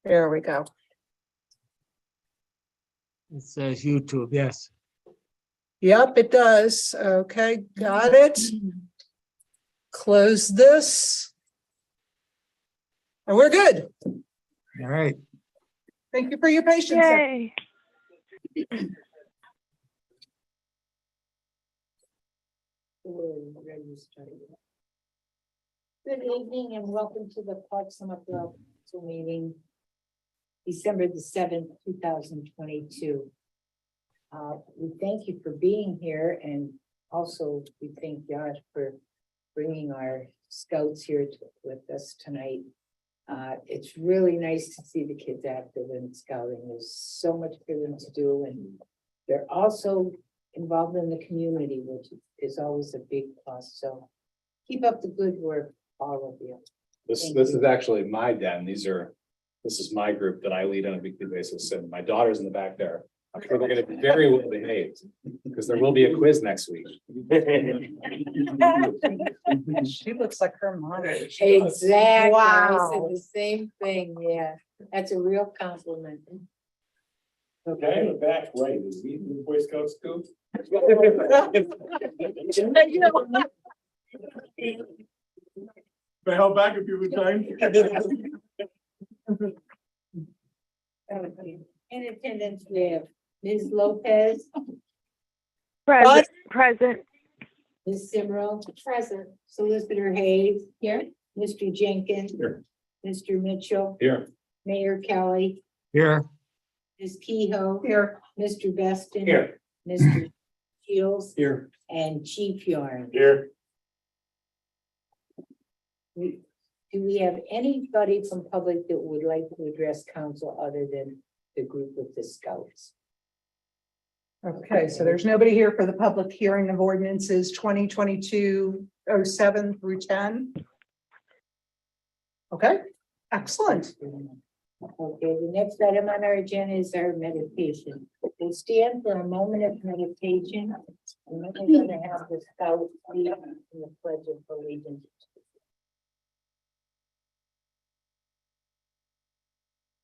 There we go. It says YouTube, yes. Yep, it does. Okay, got it. Close this. And we're good. All right. Thank you for your patience. Yay. Good evening and welcome to the Parks and Recreation Council meeting, December the 7th, 2022. We thank you for being here, and also we thank Josh for bringing our scouts here with us tonight. It's really nice to see the kids active in scouting. There's so much for them to do, and they're also involved in the community, which is always a big plus. So keep up the good work, all of you. This Thank is you. actually my den. This is my group that I lead on a weekly basis, and my daughter's in the back there. I'm sure they're gonna be very well behaved, because there will be a quiz next week. She looks like her mom. Exactly. I Wow. said the same thing. Yeah, that's a real compliment. Okay, the back right, is he in the Boy Scout scoop? I held back a few times. In attendance, we have Ms. Lopez, Present. Ms. Simrel. Present. Solicitor Hayes. Here. Mr. Jenkins. Here. Mr. Mitchell. Here, Mayor Kelly. Here, Ms. Kehoe. Here. Mr. Beston. here, Mr. Shields. here. And Chief Yarn. Here. Do we have anybody from public that would like to address council other than the group of the scouts? Okay, so there's nobody here for the public hearing of ordinances 2022-07 through 10. Okay, excellent. Okay, the next item on our agenda is our meditation. We'll stand for a moment of meditation. And then we're gonna have the scouts lead in the pledge of allegiance.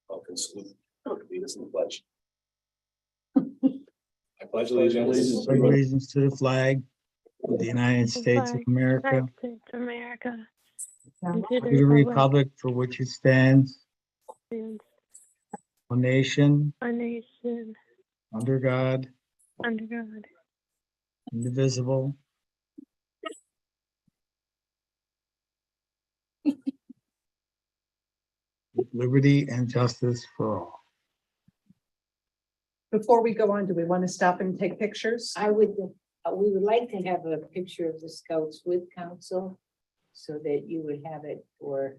Welcome, salute. Lead us in the pledge. I pledge allegiance. allegiance to the flag of the United States of America, United States of America. And to to the republic for which it stands, and one nation, a nation under God, under God. indivisible. With liberty and justice for all. Before we go on, do we want to stop and take pictures? We would like to have a picture of the scouts with council so that you would have it for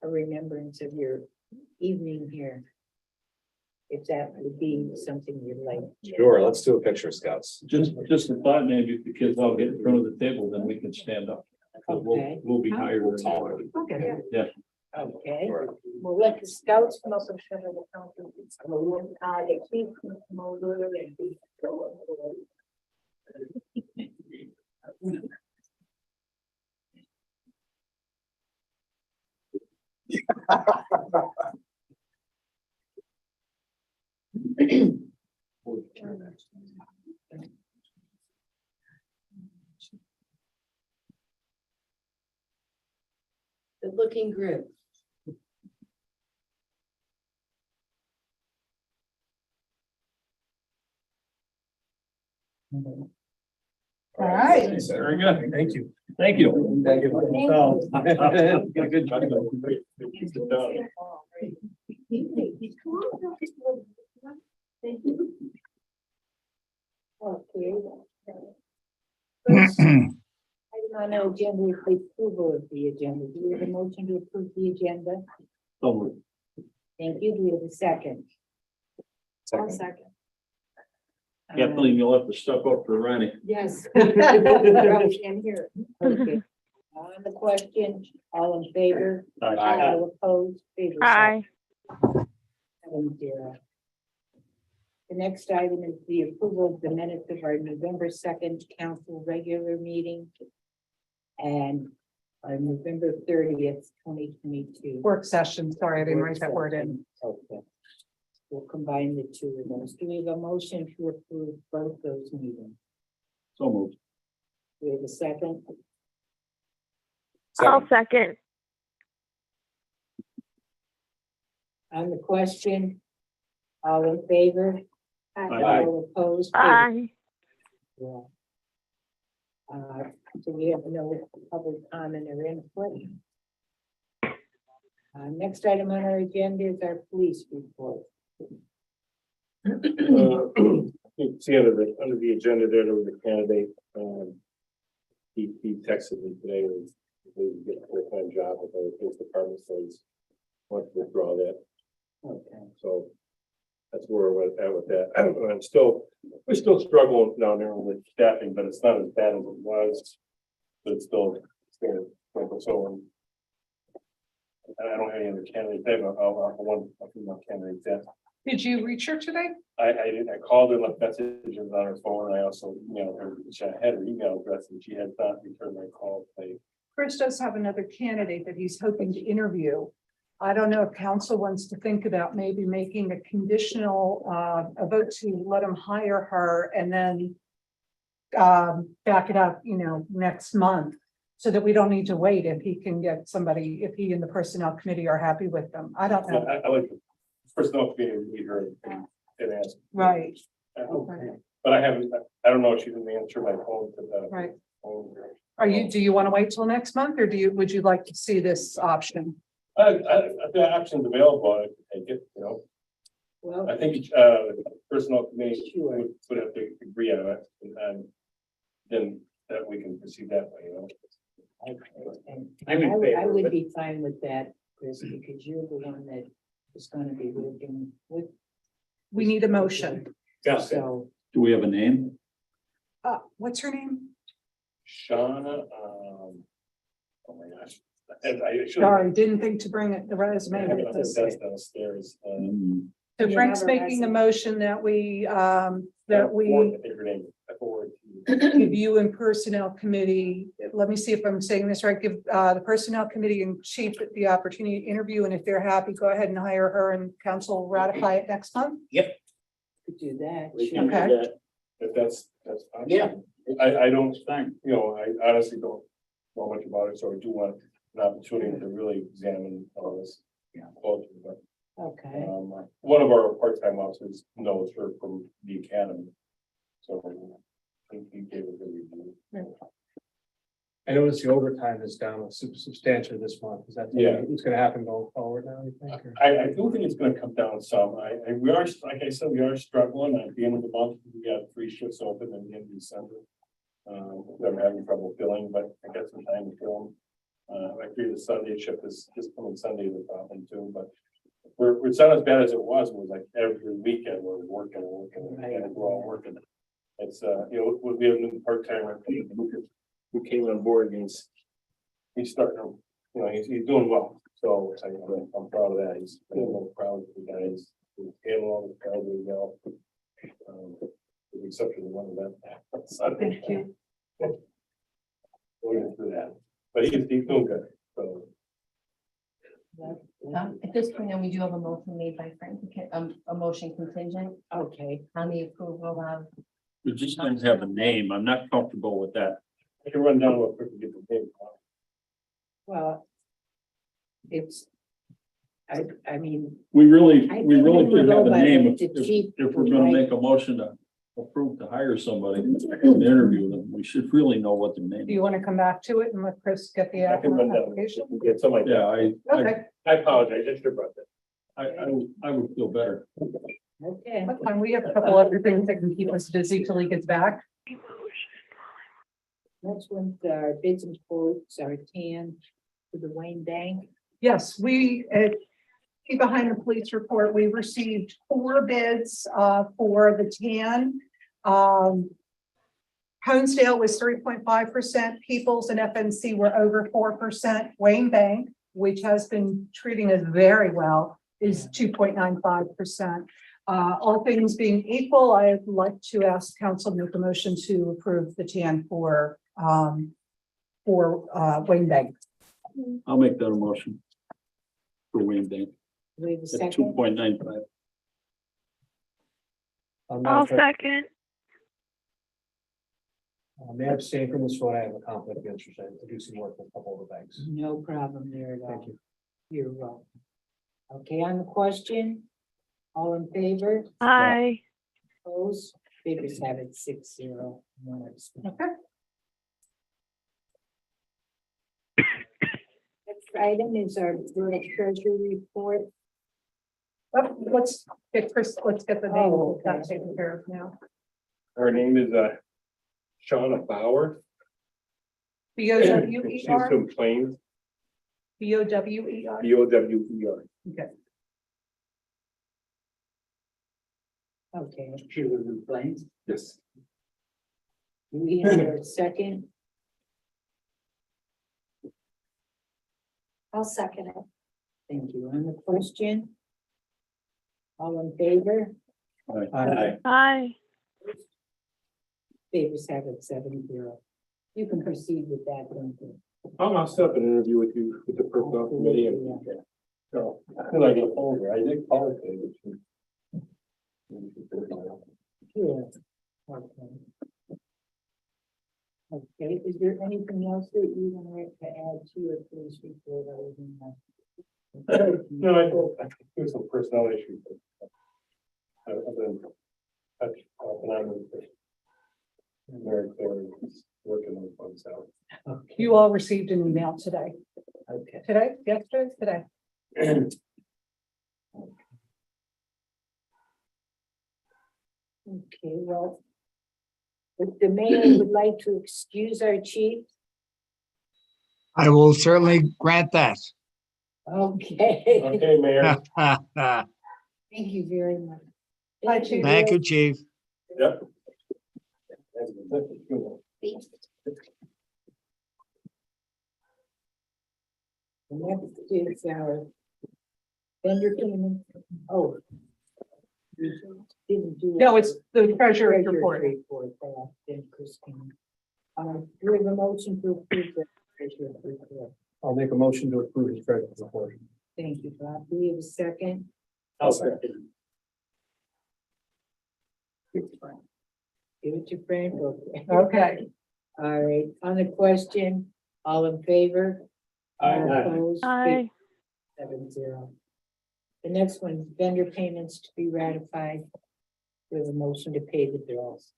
a remembrance of your evening here. If that would be something you'd like. Sure, let's do a picture, scouts. Just a thought, maybe if the kids all get in front of the table, then we can stand up. Okay. We'll be higher than taller. Okay. Okay, we'll let the scouts come up and show the council. The chief come over and be. Good looking group. All right. Very good. Thank you. Thank you. Thank you. Good job. Okay. First item on our agenda is the approval of the agenda. Do we have a motion to approve the agenda? Thank you. Do we have a second? Second. Kathleen, you'll have to step up for Ronnie. Yes. Probably can't hear it. Okay. On the question, all in favor? Aye. All opposed? Favor say Aye. 7-0. The next item is the approval of the minutes of our November 2nd council regular meeting. And on November 30th, 2022. Work session, sorry, I didn't write that word in. Okay. We'll combine the two of those. Do we have a motion to approve both those meetings? So moved. Do we have a second? I'll second. On the question, all in favor? Aye. All opposed? Aye. Yeah. So we have no public comment or input. Next item on our agenda is our police report. See under the agenda there was a candidate, he texted me today, he get a full-time job with the police department, so he's wants to withdraw that, Okay. so that's where we're at with that. We're still struggling down there with staffing, but it's not as bad as it was, but it's still so. I don't have any other candidates, I have one female candidate that. Did you reach her today? I didn't, I called her, left messages on her phone, and I also emailed her, she had her email address, and she had not returned my call. Chris does have another candidate that he's hoping to interview. I don't know if council wants to think about maybe making a conditional, a vote to let him hire her and then back it up, next month, so that we don't need to wait if he can get somebody, if he and the personnel committee are happy with them. I don't know. I like the personnel committee to meet her and ask. Right. Okay. But I don't know if she didn't answer my phone to the. Right. phone. Do you want to wait till next month, or would you like to see this option? The option's available, I could take it, Well, I think, personnel committee would have to agree on it, and then that we can proceed that way, and I'm in I favor of would it. be fine with that, Chris, because you're the one that is gonna be working with. We need a motion. So, Do we have a name? What's her name? Shauna, oh my gosh. I should. Sorry, didn't think to bring it, the resume. That's downstairs. So Frank's making a motion that we I think her name, I forward to you. give you and personnel committee, let me see if I'm saying this right, give the personnel committee and chief the opportunity to interview, and if they're happy, go ahead and hire her and council ratify it next month. could do that. We sure. can do Okay. that, if that's fine. Yeah. I don't, I honestly don't know much about it, so I do want an opportunity to really examine all this. Closer, but, Okay, one of our part-time officers knows her from the academy. So I think he gave a good review. I noticed the overtime is down substantially this month. Is that? Yeah. It's gonna happen going forward now, you think? or- I do think it's gonna come down some. We are, like I said, we are struggling at the end of the month. We got 3 shifts open in the end of December. I'm having trouble filling, but I got some time to fill them. I agree the Sunday shift is just coming Sunday is a problem too, but it's not as bad as it was. It was like every weekend we're working, and we're all working. It's, we have a new part-timer who came on board and he's starting to, he's doing well. So I'm proud of that. He's proud of the guys. He's handling all the crowd really well. With the exception of one of them. Thank you. Going through that, but he's doing good, so. At this point, then we do have a motion made by Frank, a motion contingent okay. on the approval of. We just don't have a name. I'm not comfortable with that. I can run down real quick and get the name. Well, it's, I mean, We really I should think we have go a by name. the chief, If we're gonna right? make a motion to approve to hire somebody and interview them, we should really know what the name Do you is. want to come back to it and let Chris get the I can run down. application? Get somebody. Yeah, Okay, I apologize, I should have brought that. I would feel better. Okay, that's fine. We have a couple other things that can keep us busy till he gets back. next one's our bids and quotes, our TAN to the Wayne Bank. Yes, we, behind the police report, we received 4 bids for the TAN. Honesdale was 3.5%, Peoples and FNC were over 4%. Wayne Bank, which has been treating us very well, is 2.95%. All things being equal, I'd like to ask council to make a motion to approve the TAN for Wayne Bank. I'll make that a motion. For Wayne Bank Do we have a at 2.95. second? I'll second. May I abstain from this one? I have a conflict of interest. I do some work with a couple of the banks. No problem there at all. Thank you. You're welcome. Okay, on the question, all in favor, Aye. opposed, figures have it 6-0. One abstain. Okay. Next item is our village treasury report. Oh, let's get Chris, let's get the name Oh, of that okay. taken care of now. Her name is Shauna Bauer. B O W E She's R, from Plains, B O W E R. BOWER. Okay. Okay. She lives in Plains. Yes. Do we have a second? I'll second it. Thank you. On the question? All in favor? Aye. Aye. Favors have it 7-0. You can proceed with that, don't you? I'll set up an interview with you with the personnel committee and. So, I feel like I told her, I did call it. Sure. Okay. Okay, is there anything else that you want to add to your police report other than that? No, I think there's some personnel issues. I've been, and I'm very clear, working on funds out. Okay. You all received an email today. Okay. Today, yesterday, today. Okay, well. If the mayor would like to excuse our chief, I will certainly grant that. okay, Okay, Mayor. thank you very much. Hi, Chief. Thank you, chief. Yep. The next is our vendor payment. Oh. We didn't do. No, it's the treasurer's Treasurer's report. report, then Christine. Do we have a motion to approve the treasurer's report? I'll make a motion to approve his credit report. Thank you, Bob. Do we have a second? I'll second. Give it to Frank. Okay. Okay. All right, on the question, all in favor? Opposed? Aye. 7-0. The next one, vendor payments to be ratified. With a motion to pay the bills.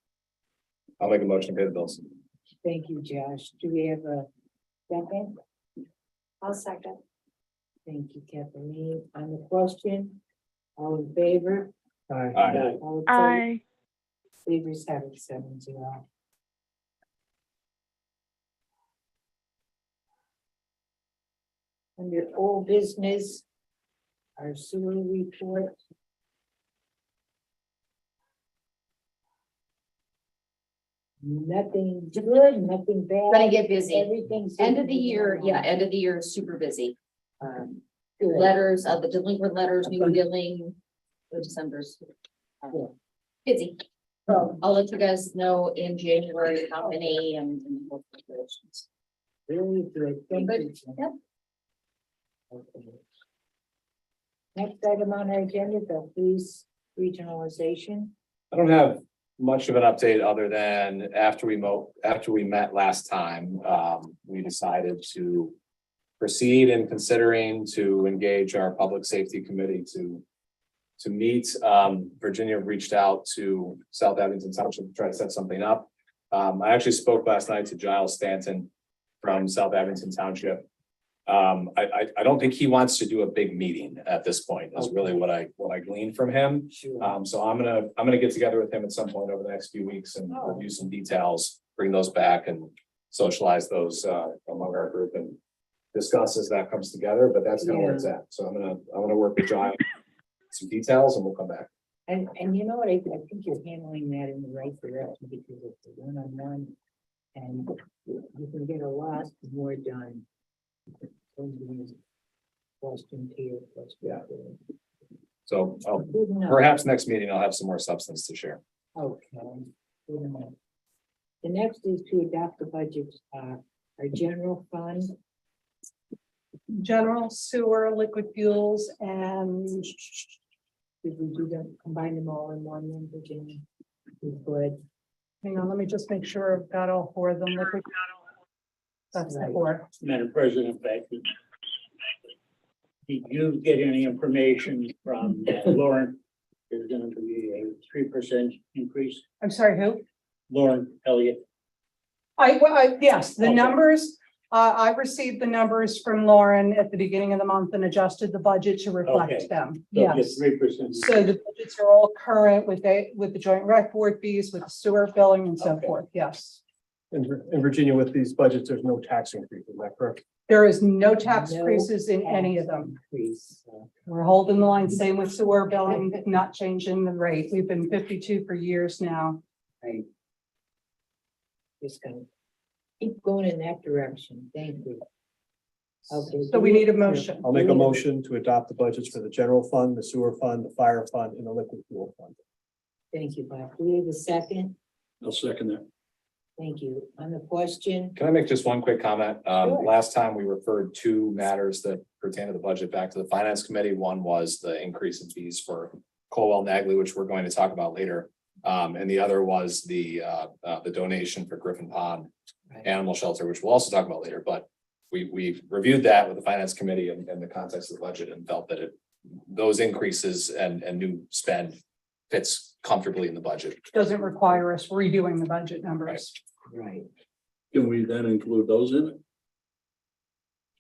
I'll make a motion to pay the bills. Thank you, Josh. Do we have a second? I'll second. Thank you, Kathleen. On the question, all in favor? Aye. Aye. All opposed? Aye. Favors have it 7-0. Under old business, our sewer report. Nothing good, nothing bad. Gonna get busy. Everything's. End of the year, yeah, end of the year is super busy. Good. Letters, the delinquent letters, new billing, the December's. Busy. So I'll let you guys know in January how many and. Really good. Thank you. Yep. Okay. Next item on our agenda, the police regionalization. I don't have much of an update other than after we met last time, we decided to proceed in considering to engage our public safety committee to meet. Virginia reached out to South Abington Township to try to set something up. I actually spoke last night to Giles Stanton from South Abington Township. I don't think he wants to do a big meeting at this point, is really what I gleaned from him. Sure. So I'm gonna get together with him at some point over the next few weeks and review some details, bring those back and socialize those among our group and discuss as that comes together, but that's kind of where it's at. So I'm gonna work with Giles, some details, and we'll come back. And you know what, I think you're handling that in the right direction because it's a one-on-one. And you can get a lot more done. Question to your question. Yeah. So Good enough. perhaps next meeting I'll have some more substance to share. Okay. Good enough. The next is to adopt the budget, our general fund. general sewer, liquid fuels, and Did we do them, combine them all in one, then, Virginia? We could. hang on, let me just make sure I've got all four of them liquid. That's the Right. four. Madam President, thank you. Did you get any information from Lauren? There's gonna be a 3% increase. I'm sorry, who? Lauren Elliott, Yes, the Okay. numbers, I received the numbers from Lauren at the beginning of the month and adjusted the budget to Okay. reflect them. so get Yes. 3%. So the budgets are all current with the joint rec board fees, with the sewer billing and so Okay. forth. Yes. In Virginia, with these budgets, there's no tax increase, is that correct? There is no tax No increases in any of them. Increase. We're holding the line, same with sewer billing, not changing the rate. We've been 52 for years now. Right. Just gonna keep going in that direction. Thank you. Okay. So we need a motion. I'll make a motion to adopt the budgets for the general fund, the sewer fund, the fire fund, and the liquid fuel fund. Thank you, Bob. Do we have a second? I'll second that. Thank you. On the question, Can I make just one quick comment? Sure. Last time we referred two matters that pertain to the budget back to the finance committee. One was the increase in fees for Colwell Nagley, which we're going to talk about later. And the other was the donation for Griffin Pond Right. Animal Shelter, which we'll also talk about later, but we've reviewed that with the finance committee in the context of the budget and felt that those increases and new spend fits comfortably in the budget. Doesn't require us redoing the budget numbers. right, Can we then include those in it?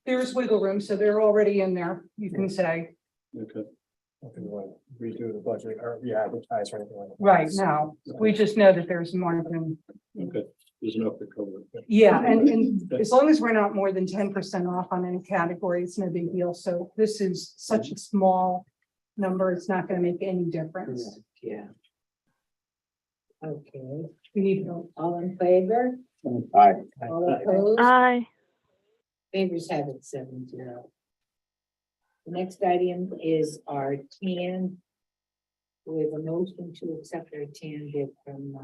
There's wiggle room, so they're already in there, you can say. Okay. If you want to redo the budget or advertise or anything like that. Right now, we just know that there's more than, Okay, there's enough to cover it. yeah, and as long as we're not more than 10% off on any category, it's no big deal. So this is such a small number, it's not gonna make any difference. correct, yeah. Okay, We need to, all in favor? Aye. All opposed? Aye. Favors have it 7-0. The next item is our TAN. We have a motion to accept our TAN bid from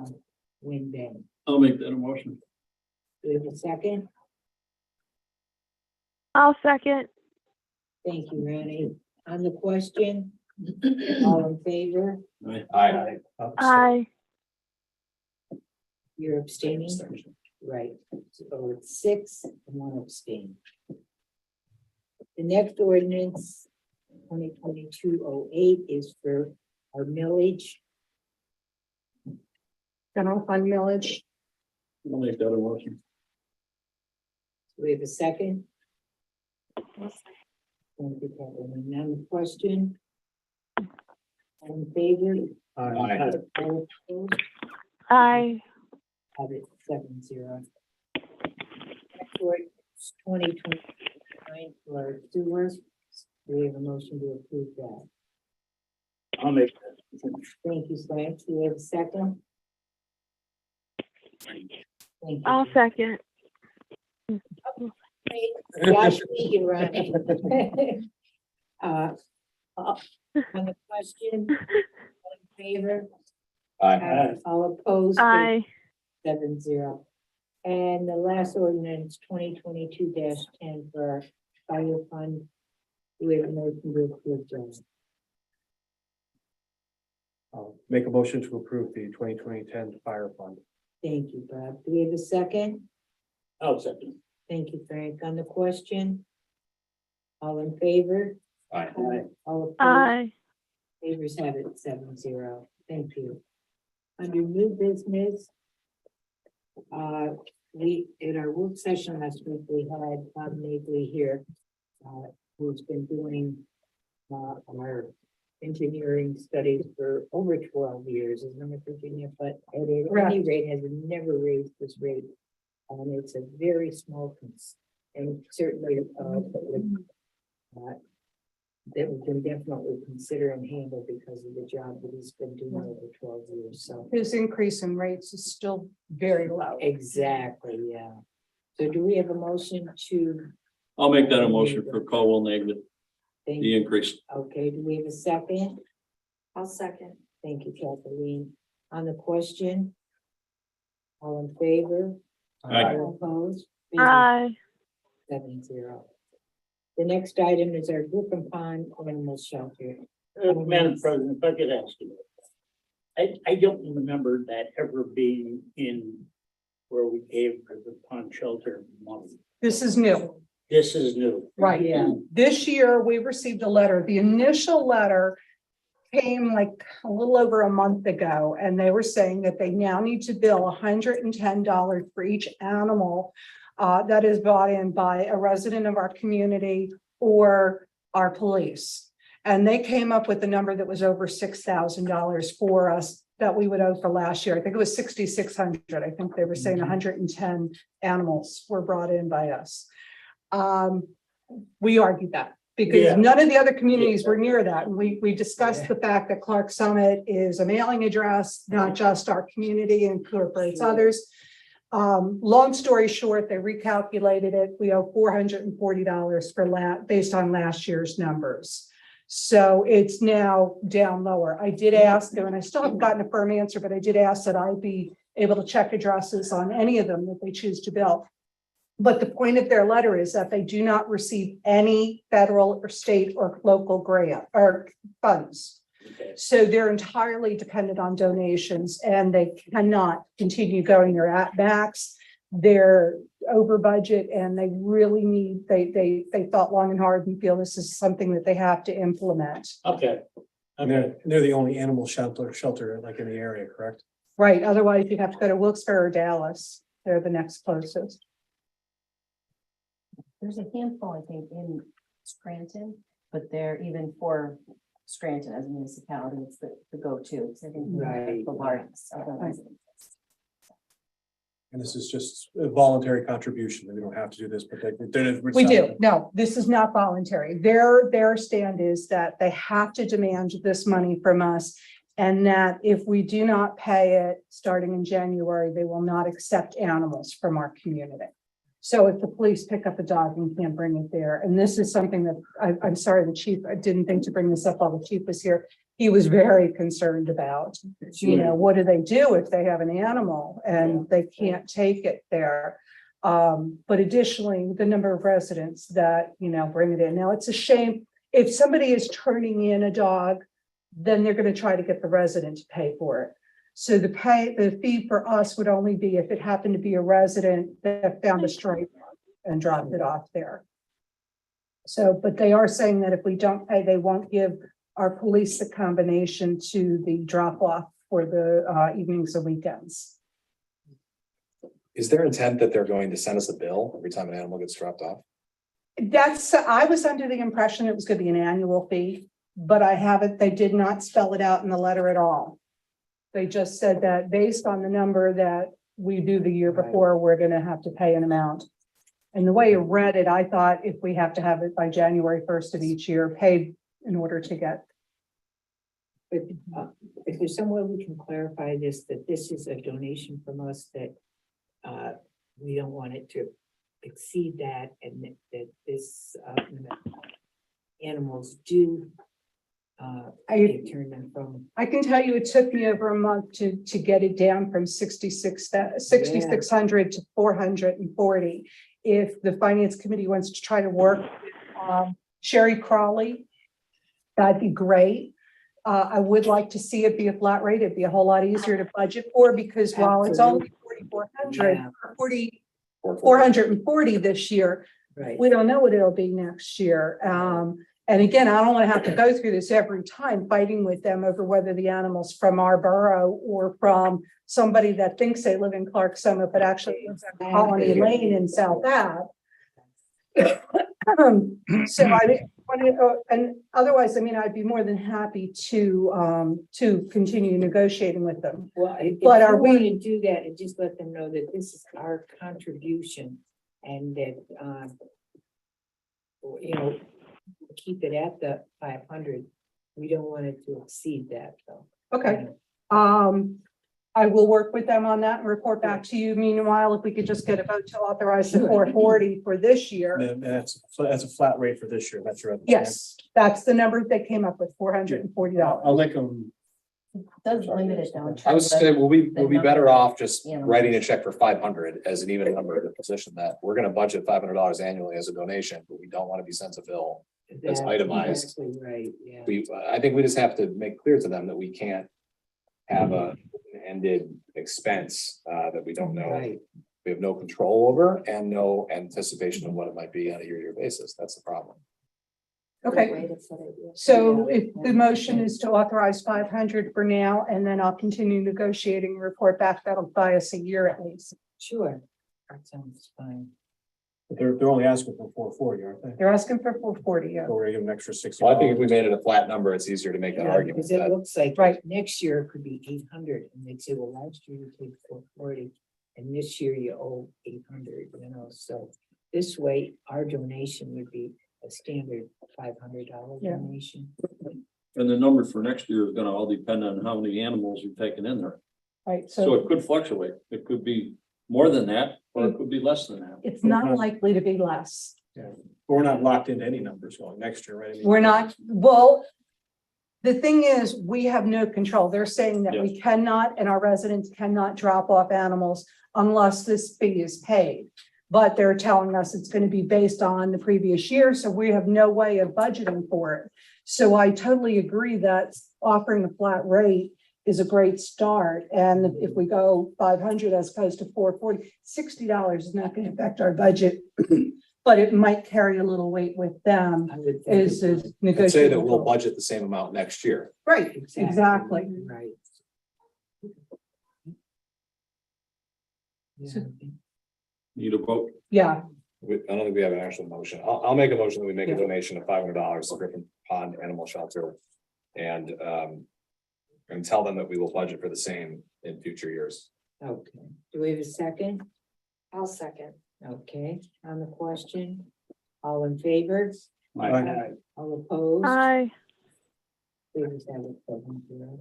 Winbank. I'll make that a motion. Do we have a second? I'll second. Thank you, Randy. On the question, all in favor? Aye. Aye. You're abstaining? Right, so it's 6 and 1 abstain. The next ordinance, 2022-08, is for our millage. general fund millage, I'll make that a motion. Do we have a second? Thank you, Kathleen. On the question? All in favor? Aye. All opposed? Aye. Have it 7-0. Next ordinance, 2029 for our sewers. Do we have a motion to approve that? I'll make that. Thank you, Frank. Do we have a second? Thank you. I'll second. Josh, you Ronnie. On the question, all in favor? Aye. All opposed? Aye. 7-0. And the last ordinance, 2022-10 for our fire fund. Do we have a motion to approve that? I'll make a motion to approve the 2010 fire fund. Thank you, Bob. Do we have a second? I'll second. Thank you, Frank. On the question? All in favor? Aye. All opposed? Aye. Favors have it 7-0. Thank you. Under new business. We, in our work session last week, we had Bob Nagley here. Who's been doing, our engineering studies for over 12 years, is in Virginia, but at any Correct. rate, has never raised this rate. It's a very small, and certainly, that we can definitely consider and handle because of the job that he's been doing over 12 years, so. his increase in rates is still very low. Exactly, yeah. So do we have a motion to? I'll make that a motion for Colwell Nagley, Thank the you. increase. Okay, do we have a second? I'll second. Thank you, Kathleen. On the question? All in favor? Aye. All opposed? Aye. 7-0. The next item is our Brook and Pond Animal Shelter. Madam President, if I could ask you. I don't remember that ever being in where we gave the pond shelter money. This is new. This is new. Right. Yeah. This year, we received a letter. The initial letter came like a little over a month ago, and they were saying that they now need to bill $110 for each animal that is brought in by a resident of our community or our police. And they came up with a number that was over $6,000 for us that we would owe for last year. I think it was 6,600. I think they were saying 110 animals were brought in by us. We argued that because Yeah. none of the other communities were near that. And we discussed the fact that Clark Summit is a mailing address, not just our community, incorporates others. Long story short, they recalculated it. We owe $440 based on last year's numbers. So it's now down lower. I did ask them, and I still haven't gotten a firm answer, but I did ask that I be able to check addresses on any of them that they choose to bill. But the point of their letter is that they do not receive any federal or state or local grant or funds. Okay. So they're entirely dependent on donations and they cannot continue going. They're at max. They're over budget and they really need, they thought long and hard and feel this is something that they have to implement. Okay. And they're the only animal shelter like in the area, correct? Right, otherwise you'd have to go to Wilkes-Barre or Dallas. They're the next closest. There's a handful, I think, in Scranton, but they're even for Scranton as a municipality, it's the go-to. I think Right. the largest. of the residents. And this is just a voluntary contribution. We don't have to do this, but We do. No, this is not voluntary. Their stand is that they have to demand this money from us. And that if we do not pay it starting in January, they will not accept animals from our community. So if the police pick up a dog and can't bring it there, and this is something that I'm sorry, the chief, I didn't think to bring this up while the chief was here. He was very concerned about, you know, what do they do if they have an animal and they can't take it there? But additionally, the number of residents that, you know, bring it in. Now, it's a shame if somebody is turning in a dog, then they're going to try to get the resident to pay for it. So the fee for us would only be if it happened to be a resident that found a stray dog and dropped it off there. So, but they are saying that if we don't pay, they won't give our police the combination to the drop off for the evenings and weekends. Is their intent that they're going to send us a bill every time an animal gets dropped off? I was under the impression it was going to be an annual fee, but they did not spell it out in the letter at all. They just said that based on the number that we do the year before, we're going to have to pay an amount. And the way I read it, I thought if we have to have it by January 1st of each year paid in order to get. But if there's some way we can clarify this, that this is a donation from us, that we don't want it to exceed that, and that this animals do get turned in from. I can tell you it took me over a month to get it down from 6,600 to 440. If the finance committee wants to try to work with Sherry Crawley, that'd be great. I would like to see it be a flat rate. It'd be a whole lot easier to budget for, because while it's only 440 this year, Right. we don't know what it'll be next year. And again, I don't want to have to go through this every time fighting with them over whether the animal's from our borough or from somebody that thinks they live in Clark Summit, but actually lives on Colony Lane in South Ave. So and otherwise, I mean, I'd be more than happy to continue negotiating with them. Well, if But you are we- want to do that, and just let them know that this is our contribution, and that, you know, keep it at the 500. We don't want it to exceed that, though. Okay. I will work with them on that and report back to you. Meanwhile, if we could just get a vote to authorize the 440 for this year. And that's a flat rate for this year. That's your. Yes, that's the number they came up with, $440. I'll let them It does limit it though. in I was terms saying, of we'll be the better number off just animals. writing a check for 500 as an even number to position that. We're gonna budget $500 annually as a donation, but we don't want to be sent a bill. That's itemized. Exactly right, yeah. I think we just have to make clear to them that we can't have a ended expense, that we don't know. Right. We have no control over and no anticipation of what it might be on a year-to-year basis. That's the problem. Okay, Way to put it, yeah. so if the motion is to authorize 500 for now, and then I'll continue negotiating, and report back, that'll buy us a year at least. Sure, that sounds fine. But they're only asking for 440, aren't they? They're asking for 440, yeah. So we're gonna give them an extra 60. Well, I think if we made it a flat number, it's easier to make that Yeah, argument. because it that- looks like Right. next year it could be 800, and they'd say, well, last year you paid 440, and this year you owe 800, so this way, our donation would be a standard $500 Yeah. donation. And the number for next year is gonna all depend on how many animals you're taking in there. Right, So so it could fluctuate. It could be more than that, or it could be less than that. it's not likely to be less. Yeah. But we're not locked into any numbers going next year, right? I mean, We're not, well, the thing is, we have no control. They're saying that we cannot, and our residents cannot drop off animals unless this fee is paid. But they're telling us it's going to be based on the previous year, so we have no way of budgeting for it. So I totally agree that offering a flat rate is a great start. And if we go 500 as opposed to 440, $60 is not going to affect our budget. But it might carry a little weight with them I would think is it a would. I'd say that negotiable. we'll budget the same amount next year. Right, exactly. Right. So- Yeah. Need a vote? Yeah, I don't think we have an actual motion. I'll make a motion that we make a donation of $500 to Griffin Pond Animal Shelter. And tell them that we will budget for the same in future years. Okay, do we have a second? I'll second. Okay, on the question, all in favor? Aye. All opposed? Aye. Please have it 7-0.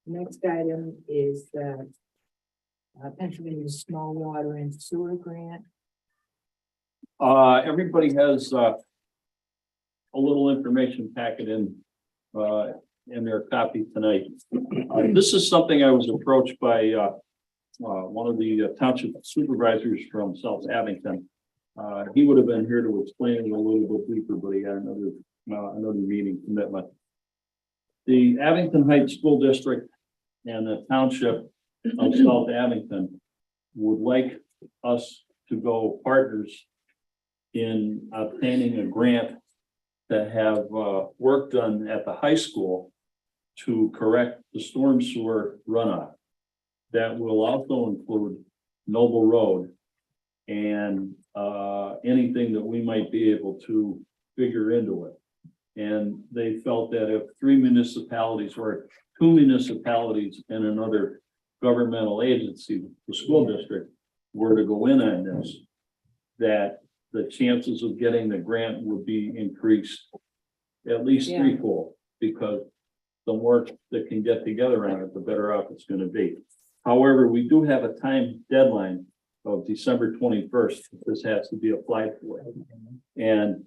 Next item is the Pennsylvania Small Water and Sewer Grant. Everybody has, a little information packet in their copy tonight. This is something I was approached by, one of the township supervisors from South Abington. He would have been here to explain it a little bit deeper, but he had another meeting commitment. The Abington Heights School District and the township of South Abington would like us to go partners in obtaining a grant to have work done at the high school to correct the storm sewer runoff. That will also include Noble Road and anything that we might be able to figure into it. And they felt that if 3 municipalities or 2 municipalities and another governmental agency, the school district, were to go in on this, that the chances of getting the grant would be increased at least Yeah. threefold, because the more that can get together on it, the better off it's gonna be. However, we do have a time deadline of December 21st. This has to be applied for. And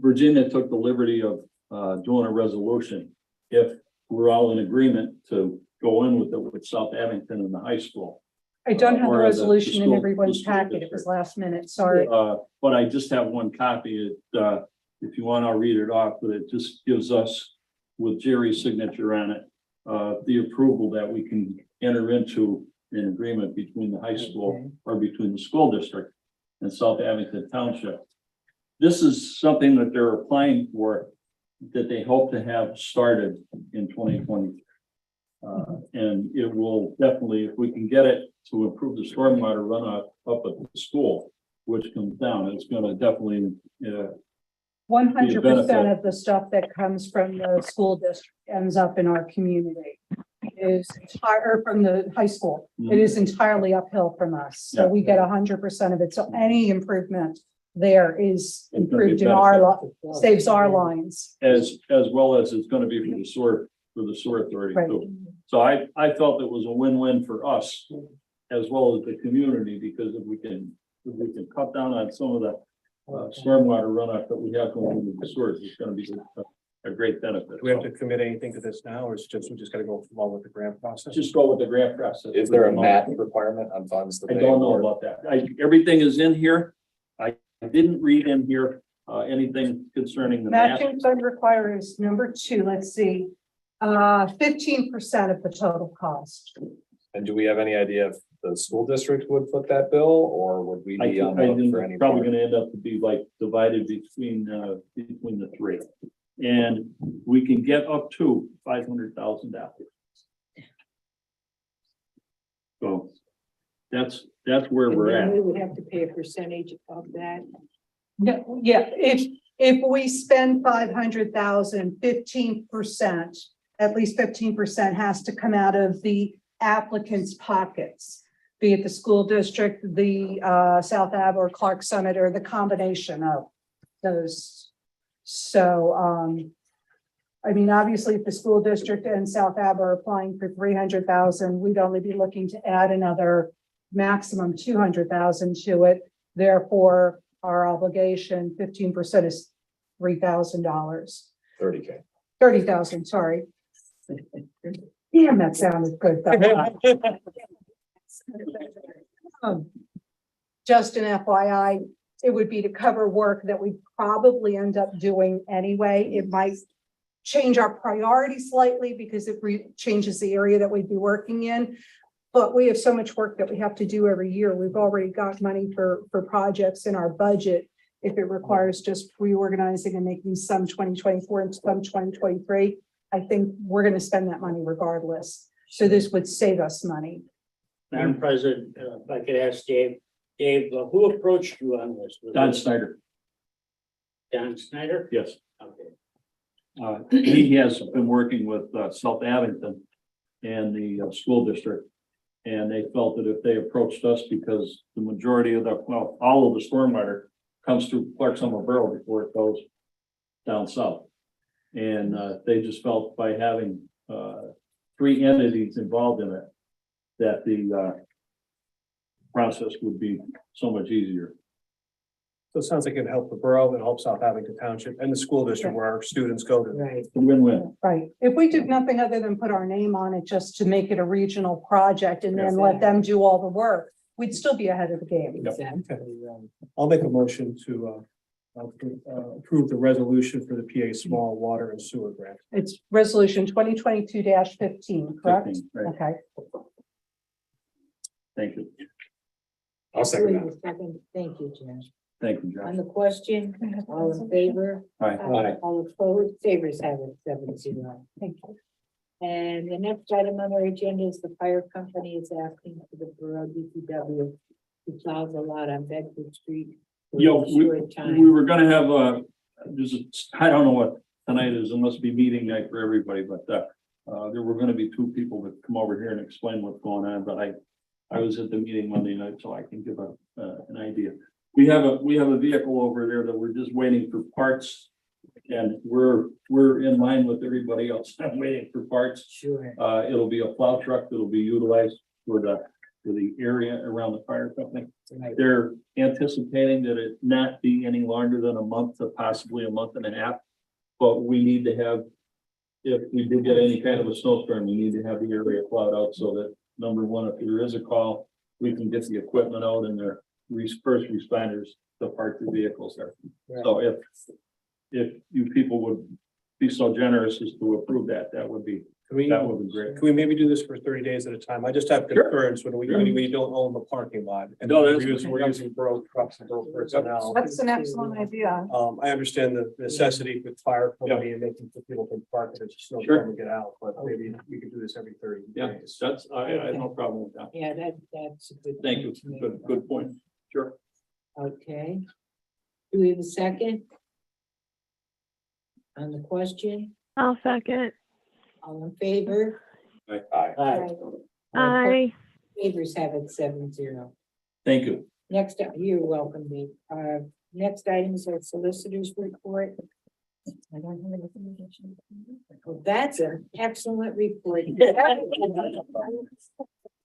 Virginia took the liberty of doing a resolution. If we're all in agreement to go in with it with South Abington and the high school. I don't have the Or the resolution in school- everyone's the school packet. It was district. last minute, sorry. But I just have one copy. If you want, I'll read it off, but it just gives us, with Jerry's signature on it, the approval that we can enter into an agreement between the high school or between the school district and South Abington Township. This is something that they're applying for, that they hope to have started in 2020. And it will definitely, if we can get it to improve the stormwater runoff up at the school, which comes down, it's gonna definitely, 100% benefit. of the stuff that comes from the school district ends up in our community. Is entire, from the high school. It is entirely uphill from us. So Yeah. we get 100% of it. So any improvement there is It's gonna be improved in our, benefit. saves our lines. as well as it's gonna be for the sewer authority Right. too. So I felt it was a win-win for us as well as the community, because if we can cut down on some of the stormwater runoff that we have going into the sewers, it's gonna be a great benefit. Do we have to commit anything to this now, or is it just, we just gotta go along with the grant process? Just go with the grant process. Is there a MAT requirement on funds? that I they don't know award? about that. Everything is in here. I didn't read in here, anything concerning the match. Matching fund requires number 2, let's see. 15% of the total cost. And do we have any idea if the school district would foot that bill, or would we I be on think the hook for any? probably part? gonna end up to be like divided between the three. And we can get up to $500,000. So that's where we're And then at. we would have to pay a percentage of that. No, yeah, if we spend 500,000, 15%, at least 15% has to come out of the applicant's pockets. Be it the school district, the South Ave or Clark Summit, or the combination of those. So, I mean, obviously, if the school district and South Ave are applying for 300,000, we'd only be looking to add another maximum 200,000 to it. Therefore, our obligation, 15% is $3,000, 30K. 30,000, sorry. Damn, that sounded good. Just an FYI, it would be to cover work that we probably end up doing anyway. It might change our priority slightly because it changes the area that we'd be working in. But we have so much work that we have to do every year. We've already got money for projects in our budget. If it requires just reorganizing and making some 2024 and some 2023, I think we're going to spend that money regardless. So this would save us money. Madam President, if I could ask Dave, who approached you on this? Was Don it Snyder, Don Snyder? yes. Okay. He has been working with South Abington and the school district. And they felt that if they approached us, because the majority of all of the stormwater comes through Clark Summit Borough before it goes down south. And they just felt by having 3 entities involved in it, that the process would be so much easier. So it sounds like it helped the borough, it helps South Abington Township and the school district where our students go to. Right. It's a win-win. Right. If we do nothing other than put our name on it just to make it a regional project and then let them do all the work, we'd still be ahead of the game. Exactly. I'll make a motion to approve the resolution for the PA Small Water and Sewer Grant. It's resolution 2022-15, correct? 15, right. Okay. Thank you. I'll second that. Wait a second. Thank you, Jen. Thank you, On Josh. the question, all in favor? All right. All opposed, favors have it 7-0. Thank you. And the next item on our agenda is the fire company is asking for the borough DPW to plow the lot on Bedford Street. for Yo, a short time. We were gonna have I don't know what tonight is, it must be meeting night for everybody, but there were gonna be 2 people that come over here and explain what's going on, but I was at the meeting Monday night, so I can give an idea. We have a vehicle over there that we're just waiting for parts. And we're in line with everybody else. I'm waiting for parts. Sure. It'll be a plow truck that'll be utilized for the area around the fire company. Right. They're anticipating that it not be any longer than a month to possibly a month and a half. But we need to have, if we do get any kind of a snowstorm, we need to have the area plowed out so that, number one, if there is a call, we can get the equipment out and their first responders to park the vehicles there. Right. So if you people would be so generous as to approve that, that would be great. Can we maybe do this for 30 days at a time? I just have Sure. concerns when we don't own the parking lot. And No, we're that's- using borough trucks and borough personnel. That's an excellent idea. I understand the necessity for fire company and making sure people can park and it's no Sure. problem to get out, but maybe we could do this every 30 Yeah, days. I have no problem with that. Yeah, that's a good. Thank you. point to make. Good point. Sure. Okay. Do we have a second? On the question, I'll second. all in favor? Aye. Aye. Aye. Favors have it 7-0. Thank you. Next, you're welcome, Dave. Next item is our solicitor's report. I don't have anything. Well, that's an excellent report.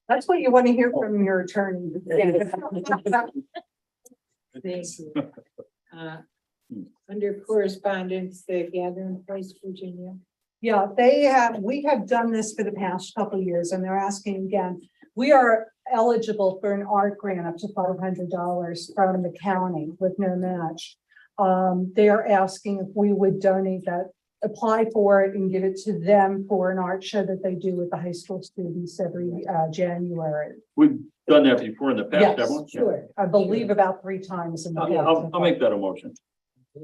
That's what you want to hear from your attorney. Thank you. Under correspondence, the Gathering Place, Virginia. Yeah, we have done this for the past couple of years and they're asking again. We are eligible for an art grant up to $500 from the county with no match. They are asking if we would donate that, apply for it and give it to them for an art show that they do with the high school students every January. We've done that before in the past, Yes, haven't we? Sure. I believe about 3 times in the I'll make that a motion.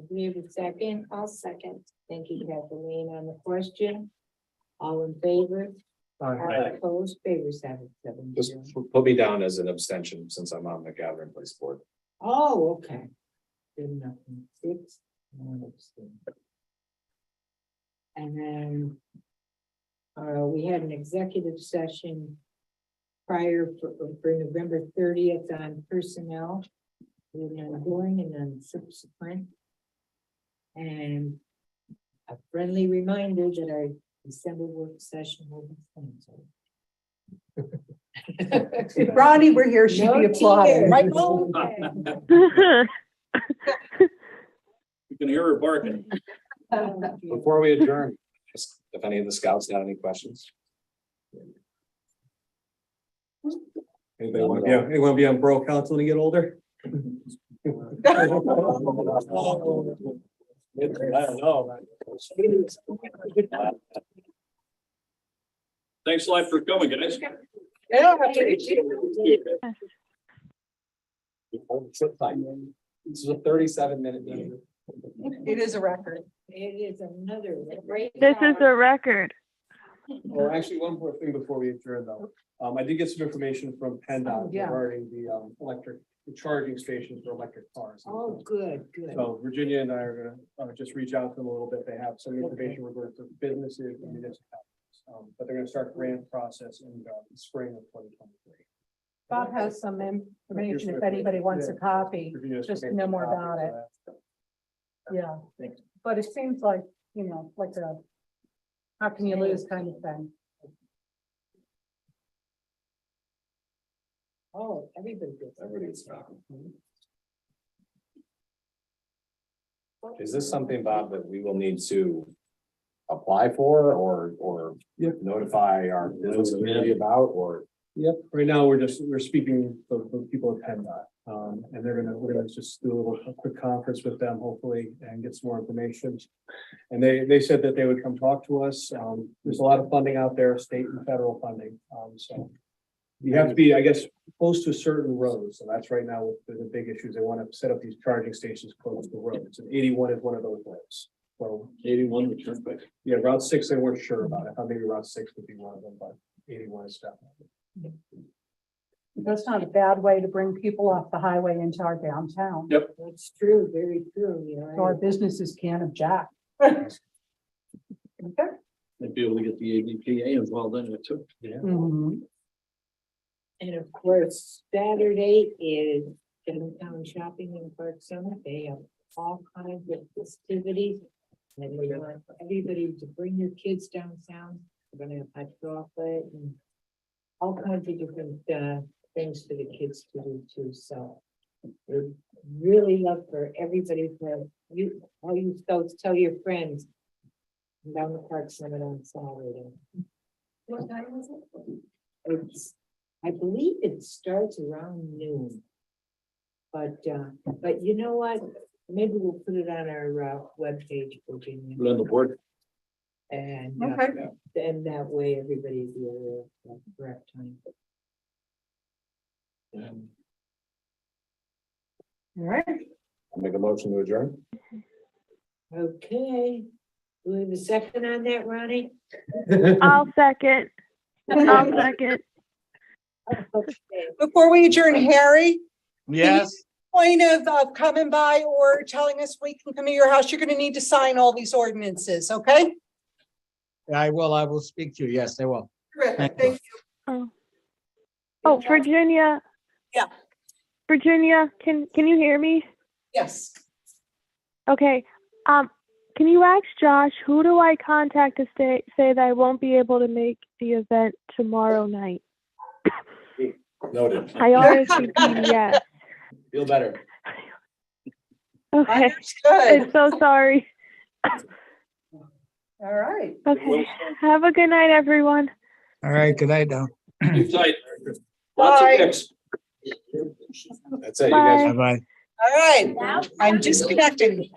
We have a second. I'll second. Thank you, Kathleen, on the question. All in favor? All opposed, favors have it 7-0. Just put me down as an abstention since I'm on the Gathering Place board. Oh, okay. Good enough. 6, 1 abstain. And then we had an executive session prior for November 30th on personnel. We had ongoing and then subsequent. And a friendly reminder that our December work session will be canceled. If Ronnie were here, she'd be No applauding. tears. Right? Okay. You can hear her barking. Before we adjourn, just if any of the scouts have any questions. Anybody want to be on borough council to get older? I don't know. Thanks a lot for coming, guys. This is a 37-minute meeting. It is a record. It is another great. This is a record. Well, actually, one more thing before we adjourn though. I did get some information from PennDOT Yeah. regarding the charging stations for electric cars. Oh, good, good. So Virginia and I are gonna just reach out to them a little bit. They have some information regarding to businesses and municipalities. But they're gonna start the grant process in the spring of 2023. Bob has some information if anybody wants a copy, Virginia's just to making know more copies about of it. that. Yeah. Thanks. But it seems like, like a, how can you lose kind of thing. Oh, everybody gets. Everybody's Is this something, Bob, that we will need to apply for or Yep. notify our business community about, or? Yep, right now, we're speaking to the people at PennDOT. And we're gonna just do a quick conference with them, hopefully, and get some more information. And they said that they would come talk to us. There's a lot of funding out there, state and federal funding. So you have to be, I guess, close to certain roads. And that's right now the big issues. They want to set up these charging stations close to roads. And 81 is one of those roads. So 81 return back. yeah, Route 6, they weren't sure about it. I thought maybe Route 6 would be one of them, but 81 is definitely. That's not a bad way to bring people off the highway into our downtown. Yep. That's true, very true, you So our know. businesses can't object. Okay. They'd be able to get the ADPA involved in it too. Mhm. And of course, Saturday is downtown shopping in Park Summit. They have all kinds of festivities. And we want everybody to bring your kids downtown. We're gonna have hot chocolate and all kinds of different things for the kids to do too, so. We'd really love for everybody to, all you scouts, tell your friends. Down the Park Summit on Saturday. What time is it? I believe it starts around noon. But you know what? Maybe we'll put it on our webpage, Virginia. Put on the board. And Okay. then that way everybody will be aware of the correct time. All right. I'll make a motion to adjourn. Okay. Do we have a second on that, Ronnie? I'll second. I'll second. Okay. Before we adjourn, Harry, Yes, point of coming by or telling us we can come to your house, you're gonna need to sign all these ordinances, okay? I will speak to you. Yes, I will. Terrific, Thank you. thank you. Oh, Virginia. Yeah. Virginia, can you hear me? Yes. Okay. Can you ask Josh, who do I contact to say that I won't be able to make the event tomorrow night? Noted. I RSVP'd, yes. Feel better. Okay, Understood. I'm so sorry. All right. Okay, have a good night, everyone. All right, good night now. Keep tight. Lots of Bye. picks. That's it, you guys. Bye. Bye-bye. All right. I'm disconnecting.